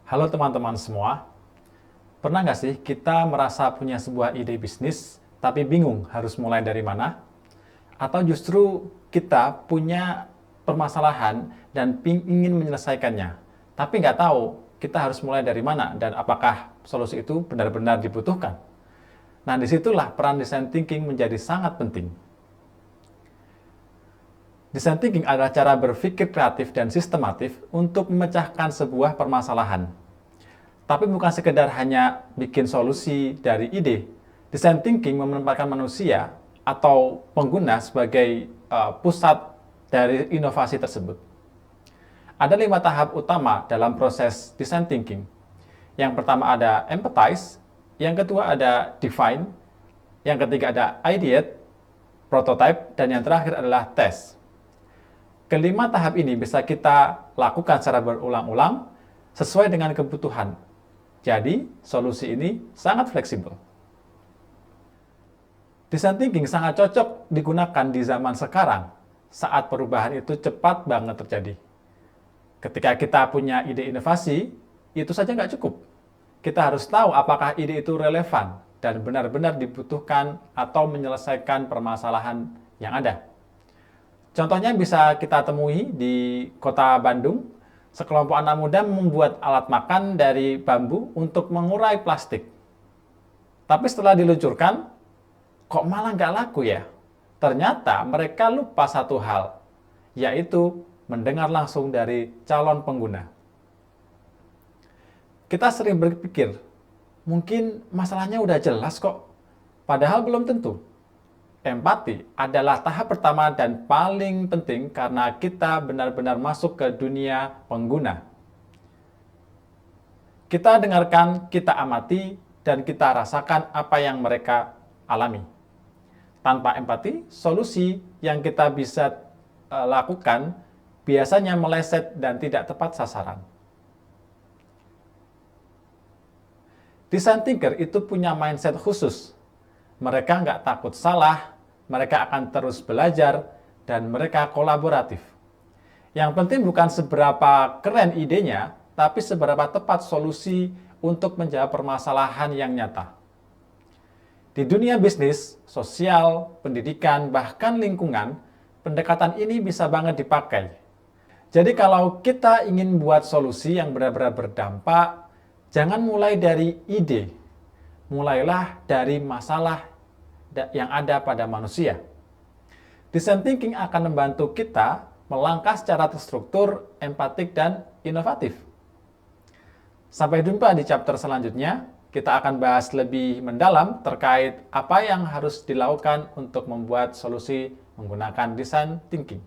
Halo teman-teman semua, pernah nggak sih kita merasa punya sebuah ide bisnis, tapi bingung harus mulai dari mana? Atau justru kita punya permasalahan dan ingin menyelesaikannya, tapi nggak tahu kita harus mulai dari mana dan apakah solusi itu benar-benar dibutuhkan? Nah, disitulah peran design thinking menjadi sangat penting. Design thinking adalah cara berpikir kreatif dan sistematif untuk memecahkan sebuah permasalahan. Tapi bukan sekedar hanya bikin solusi dari ide. Design thinking menempatkan manusia atau pengguna sebagai pusat dari inovasi tersebut. Ada 5 tahap utama dalam proses design thinking. Yang pertama ada empathize, yang kedua ada define, yang ketiga ada ideate, prototype, dan yang terakhir adalah test. Kelima tahap ini bisa kita lakukan secara berulang-ulang sesuai dengan kebutuhan. Jadi, solusi ini sangat fleksibel. Design thinking sangat cocok digunakan di zaman sekarang saat perubahan itu cepat banget terjadi. Ketika kita punya ide inovasi, itu saja nggak cukup. Kita harus tahu apakah ide itu relevan dan benar-benar dibutuhkan atau menyelesaikan permasalahan yang ada. Contohnya bisa kita temui di kota Bandung, sekelompok anak muda membuat alat makan dari bambu untuk mengurai plastik. Tapi setelah diluncurkan, kok malah nggak laku ya? Ternyata mereka lupa satu hal, yaitu mendengar langsung dari calon pengguna. Kita sering berpikir, mungkin masalahnya udah jelas kok, padahal belum tentu. Empati adalah tahap pertama dan paling penting karena kita benar-benar masuk ke dunia pengguna. Kita dengarkan, kita amati, dan kita rasakan apa yang mereka alami. Tanpa empati, solusi yang kita bisa lakukan biasanya meleset dan tidak tepat sasaran. Design thinker itu punya mindset khusus. Mereka nggak takut salah, mereka akan terus belajar, dan mereka kolaboratif. Yang penting bukan seberapa keren idenya, tapi seberapa tepat solusi untuk menjawab permasalahan yang nyata. Di dunia bisnis, sosial, pendidikan, bahkan lingkungan, pendekatan ini bisa banget dipakai. Jadi kalau kita ingin buat solusi yang benar-benar berdampak, jangan mulai dari ide. Mulailah dari masalah yang ada pada manusia. Design thinking akan membantu kita melangkah secara terstruktur, empatik, dan inovatif. Sampai jumpa di chapter selanjutnya. Kita akan bahas lebih mendalam terkait apa yang harus dilakukan untuk membuat solusi menggunakan design thinking.